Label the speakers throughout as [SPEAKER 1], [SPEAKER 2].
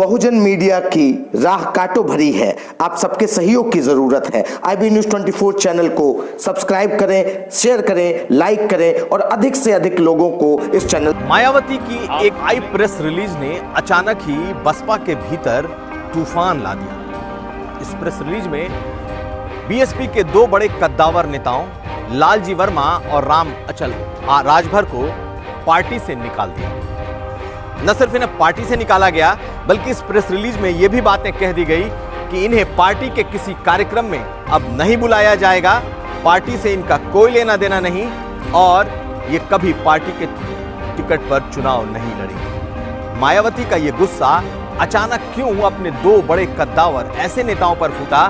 [SPEAKER 1] बहुजन media की राह कांटों भरी है। आप सबके सहयोग की जरूरत है। IB News 24 चैनल को सब्सक्राइब करें, शेयर करें, लाइक करें और अधिक से अधिक लोगों को इस चैनल।
[SPEAKER 2] मायावती की एक आई प्रेस रिलीज ने अचानक ही बसपा के भीतर तूफान ला दिया। इस प्रेस रिलीज में बीएसपी के दो बड़े कद्दावर नेताओं लालजी वर्मा और राम अचल राजभर को पार्टी से निकाल दिया। न सिर्फ इन्हें पार्टी से निकाला गया बल्कि इस प्रेस रिलीज में यह भी बातें कह दी गई कि इन्हें पार्टी के किसी कार्यक्रम में अब नहीं बुलाया जाएगा, पार्टी से इनका कोई लेना देना नहीं और ये कभी पार्टी के टिकट पर चुनाव नहीं लड़ेंगे। मायावती का ये गुस्सा अचानक क्यों अपने दो बड़े कद्दावर ऐसे नेताओं पर फूटा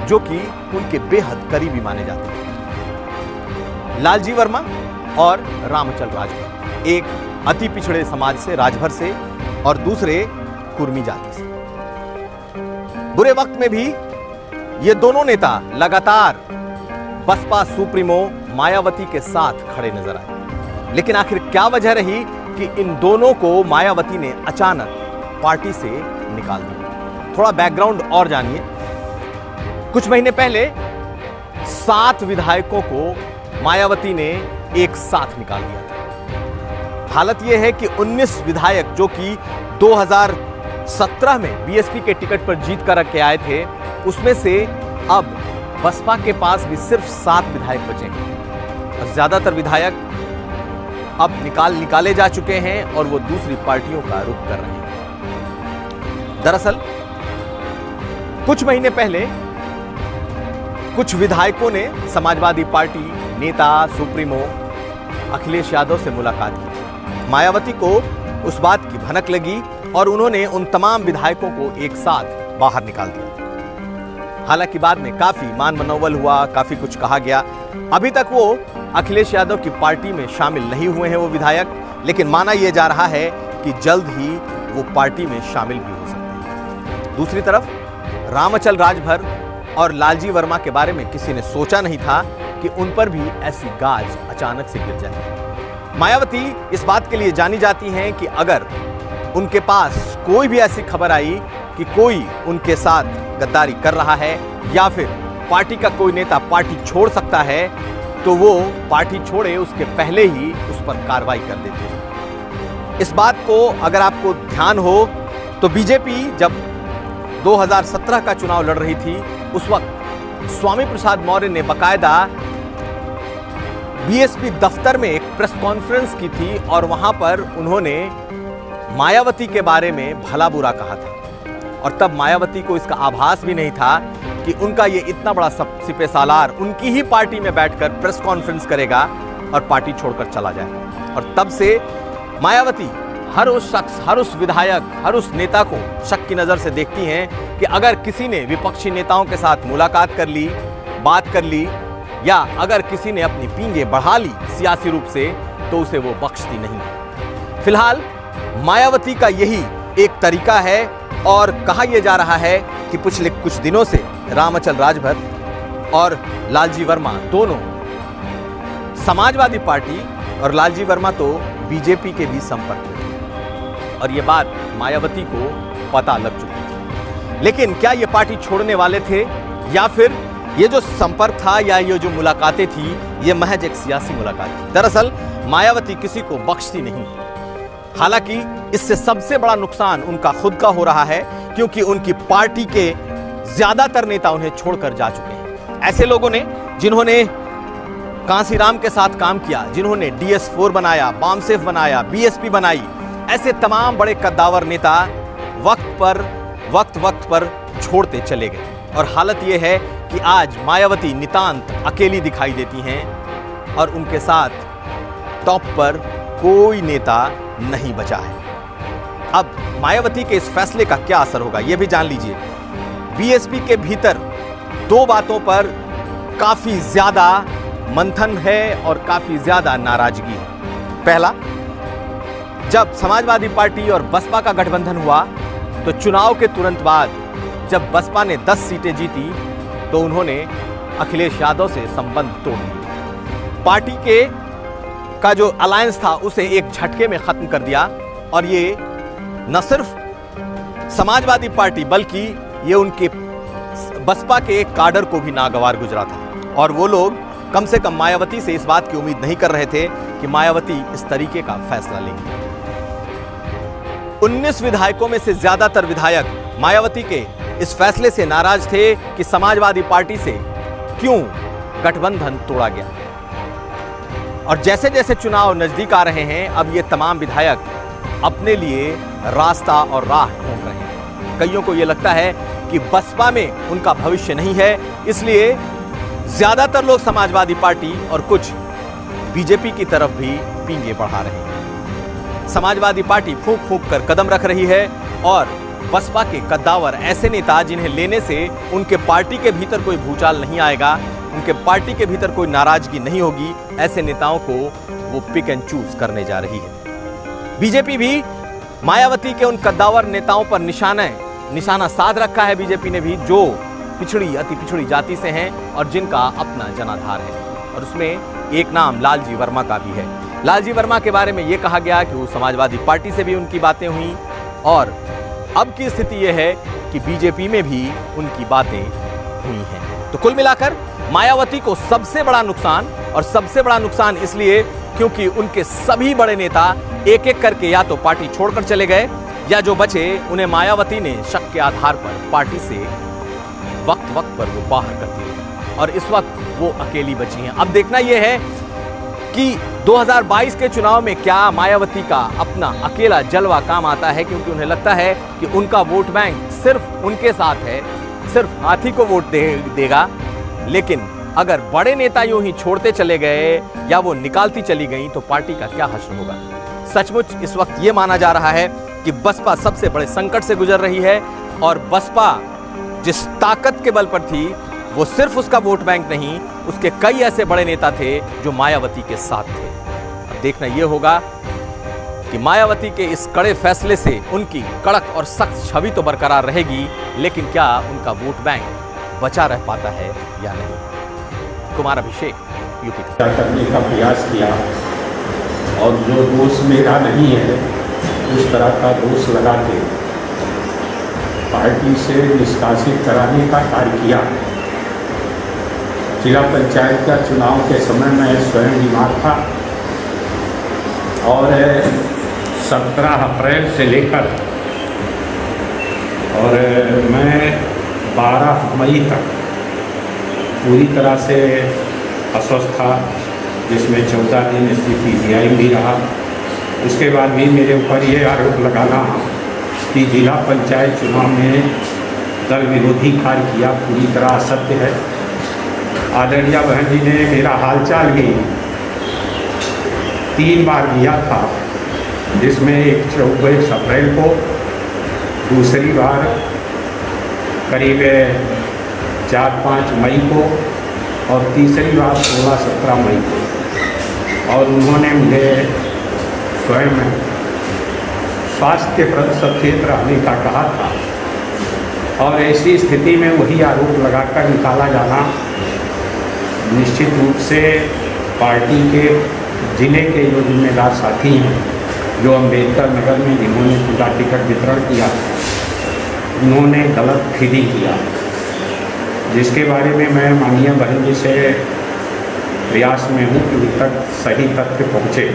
[SPEAKER 2] जो कि उनके बेहद करीबी माने जाते हैं, लालजी वर्मा और रामअचल राजभर। एक अति पिछड़े समाज से, राजभर से, और दूसरे कुर्मी जाति से। बुरे वक्त में भी ये दोनों नेता लगातार बसपा सुप्रीमो मायावती के साथ खड़े नजर आए। लेकिन आखिर क्या वजह रही कि इन दोनों को मायावती ने अचानक पार्टी से निकाल दिया? थोड़ा बैकग्राउंड और जानिए। कुछ महीने पहले 7 विधायकों को मायावती ने एक साथ निकाल दिया था। हालत यह है कि 19 विधायक जो कि 2017 में बीएसपी के टिकट पर जीत कर के आए थे, उसमें से अब बसपा के पास भी सिर्फ 7 विधायक बचे हैं और ज्यादातर विधायक अब निकाले जा चुके हैं और वो दूसरी पार्टियों का रुख कर रहे हैं। दरअसल कुछ महीने पहले कुछ विधायकों ने समाजवादी पार्टी नेता सुप्रीमो अखिलेश यादव से मुलाकात की। मायावती को उस बात की भनक लगी और उन्होंने उन तमाम विधायकों को एक साथ बाहर निकाल दिया। हालांकि बाद में काफी मान मनोवल हुआ, काफी कुछ कहा गया। अभी तक वो अखिलेश यादव की पार्टी में शामिल नहीं हुए हैं वो विधायक, लेकिन माना यह जा रहा है कि जल्द ही वो पार्टी में शामिल भी हो सकते हैं। दूसरी तरफ रामअचल राजभर और लालजी वर्मा के बारे में किसी ने सोचा नहीं था कि उन पर भी ऐसी गाज अचानक से गिर जाए। मायावती इस बात के लिए जानी जाती हैं कि अगर उनके पास कोई भी ऐसी खबर आई कि कोई उनके साथ गद्दारी कर रहा है या फिर पार्टी का कोई नेता पार्टी छोड़ सकता है, तो वो पार्टी छोड़े उसके पहले ही उस पर कार्रवाई कर देती है। इस बात को अगर आपको ध्यान हो तो बीजेपी जब 2017 का चुनाव लड़ रही थी, उस वक्त स्वामी प्रसाद मौर्य ने बकायदा बीएसपी दफ्तर में एक प्रेस कॉन्फ्रेंस की थी और वहां पर उन्होंने मायावती के बारे में भला बुरा कहा था। और तब मायावती को इसका आभास भी नहीं था कि उनका ये इतना बड़ा सिपे सालार उनकी ही पार्टी में बैठकर प्रेस कॉन्फ्रेंस करेगा और पार्टी छोड़कर चला जाएगा। और तब से मायावती हर उस शख्स, हर उस विधायक, हर उस नेता को शक की नजर से देखती हैं कि अगर किसी ने विपक्षी नेताओं के साथ मुलाकात कर ली, बात कर ली, या अगर किसी ने अपनी पींगे बढ़ा ली सियासी रूप से, तो उसे वो बख्शती नहीं। फिलहाल मायावती का यही एक तरीका है और कहा यह जा रहा है कि पिछले कुछ दिनों से रामअचल राजभर और लालजी वर्मा दोनों समाजवादी पार्टी और लालजी वर्मा तो बीजेपी के भी संपर्क में थे और यह बात मायावती को पता लग चुकी थी। लेकिन क्या ये पार्टी छोड़ने वाले थे या फिर ये जो संपर्क था या ये जो मुलाकातें थी ये महज एक सियासी मुलाकात थी? दरअसल मायावती किसी को बख्शती नहीं। हालांकि इससे सबसे बड़ा नुकसान उनका खुद का हो रहा है क्योंकि उनकी पार्टी के ज्यादातर नेता उन्हें छोड़कर जा चुके हैं। ऐसे लोगों ने जिन्होंने कांसीराम के साथ काम किया, जिन्होंने DS4 बनाया, बामसेफ बनाया, बीएसपी बनाई, ऐसे तमाम बड़े कद्दावर नेता वक्त पर छोड़ते चले गए। और हालत यह है कि आज मायावती नितांत अकेली दिखाई देती हैं और उनके साथ टॉप पर कोई नेता नहीं बचा है। अब मायावती के इस फैसले का क्या असर होगा यह भी जान लीजिए। बीएसपी के भीतर दो बातों पर काफी ज्यादा मंथन है और काफी ज्यादा नाराजगी है। पहला, जब समाजवादी पार्टी और बसपा का गठबंधन हुआ तो चुनाव के तुरंत बाद जब बसपा ने 10 सीटें जीती तो उन्होंने अखिलेश यादव से संबंध तोड़ दिए। पार्टी के का जो अलायंस था उसे एक झटके में खत्म कर दिया और ये न सिर्फ समाजवादी पार्टी बल्कि ये उनके बसपा के एक काडर को भी नागवार गुजरा था और वो लोग कम से कम मायावती से इस बात की उम्मीद नहीं कर रहे थे कि मायावती इस तरीके का फैसला लेंगी। 19 विधायकों में से ज्यादातर विधायक मायावती के इस फैसले से नाराज थे कि समाजवादी पार्टी से क्यों गठबंधन तोड़ा गया। और जैसे जैसे चुनाव नजदीक आ रहे हैं, अब ये तमाम विधायक अपने लिए रास्ता और राह ढूंढ रहे हैं। कईयों को यह लगता है कि बसपा में उनका भविष्य नहीं है, इसलिए ज्यादातर लोग समाजवादी पार्टी और कुछ बीजेपी की तरफ भी पींगे बढ़ा रहे हैं। समाजवादी पार्टी फूंक फूंक कर कदम रख रही है और बसपा के कद्दावर ऐसे नेता जिन्हें लेने से उनके पार्टी के भीतर कोई भूचाल नहीं आएगा, उनके पार्टी के भीतर कोई नाराजगी नहीं होगी, ऐसे नेताओं को वो पिक एंड चूज करने जा रही है। बीजेपी भी मायावती के उन कद्दावर नेताओं पर निशाना साध रखा है। बीजेपी ने भी जो पिछड़ी अति पिछड़ी जाति से हैं और जिनका अपना जनाधार है, और उसमें एक नाम लालजी वर्मा का भी है। लालजी वर्मा के बारे में यह कहा गया कि वो समाजवादी पार्टी से भी उनकी बातें हुई और अब की स्थिति यह है कि बीजेपी में भी उनकी बातें हुई हैं। तो कुल मिलाकर मायावती को सबसे बड़ा नुकसान, और सबसे बड़ा नुकसान इसलिए क्योंकि उनके सभी बड़े नेता एक एक करके या तो पार्टी छोड़कर चले गए या जो बचे उन्हें मायावती ने शक के आधार पर पार्टी से वक्त पर वो बाहर करती रही और इस वक्त वो अकेली बची हैं। अब देखना यह है कि 2022 के चुनाव में क्या मायावती का अपना अकेला जलवा काम आता है, क्योंकि उन्हें लगता है कि उनका वोट बैंक सिर्फ उनके साथ है, सिर्फ हाथी को वोट देगा। लेकिन अगर बड़े नेता यूं ही छोड़ते चले गए या वो निकालती चली गई तो पार्टी का क्या हश्र होगा। सचमुच इस वक्त ये माना जा रहा है कि बसपा सबसे बड़े संकट से गुजर रही है और बसपा जिस ताकत के बल पर थी वो सिर्फ उसका वोट बैंक नहीं, उसके कई ऐसे बड़े नेता थे जो मायावती के साथ थे। अब देखना यह होगा कि मायावती के इस कड़े फैसले से उनकी कड़क और सख्त छवि तो बरकरार रहेगी, लेकिन क्या उनका वोट बैंक बचा रह पाता है या नहीं। कुमार अभिषेक, यूपी
[SPEAKER 3] करने का प्रयास किया और जो दोष मेरा नहीं है उस तरह का दोष लगा के पार्टी से निष्कासित कराने का कार्य किया। जिला पंचायत का चुनाव के समय मैं स्वयं बीमार था और 17 अप्रैल से लेकर और मैं 12 मई तक पूरी तरह से अस्वस्थ था, जिसमें 14 दिन स्थिति जीआई भी रहा। उसके बाद भी मेरे ऊपर ये आरोप लगाना कि जिला पंचायत चुनाव में दल विरोधी कार्य किया पूरी तरह असत्य है। आदरणीय बहन जी ने मेरा हालचाल भी 3 बार लिया था, जिसमें एक 24 अप्रैल को, दूसरी बार करीब 4-5 मई को और तीसरी बार 16-17 मई को। और उन्होंने मुझे स्वयं स्वास्थ्य के प्रति सचेत रहने का कहा था और ऐसी स्थिति में वही आरोप लगाकर निकाला जाना निश्चित रूप से पार्टी के जिले के जो जिम्मेदार साथी हैं, जो अम्बेडकर नगर में जिन्होंने पूरा टिकट वितरण किया, उन्होंने गलत फीडिंग किया, जिसके बारे में मैं माननीय बहन जी से प्रयास में हूँ कि उन तक सही तथ्य पहुँचे।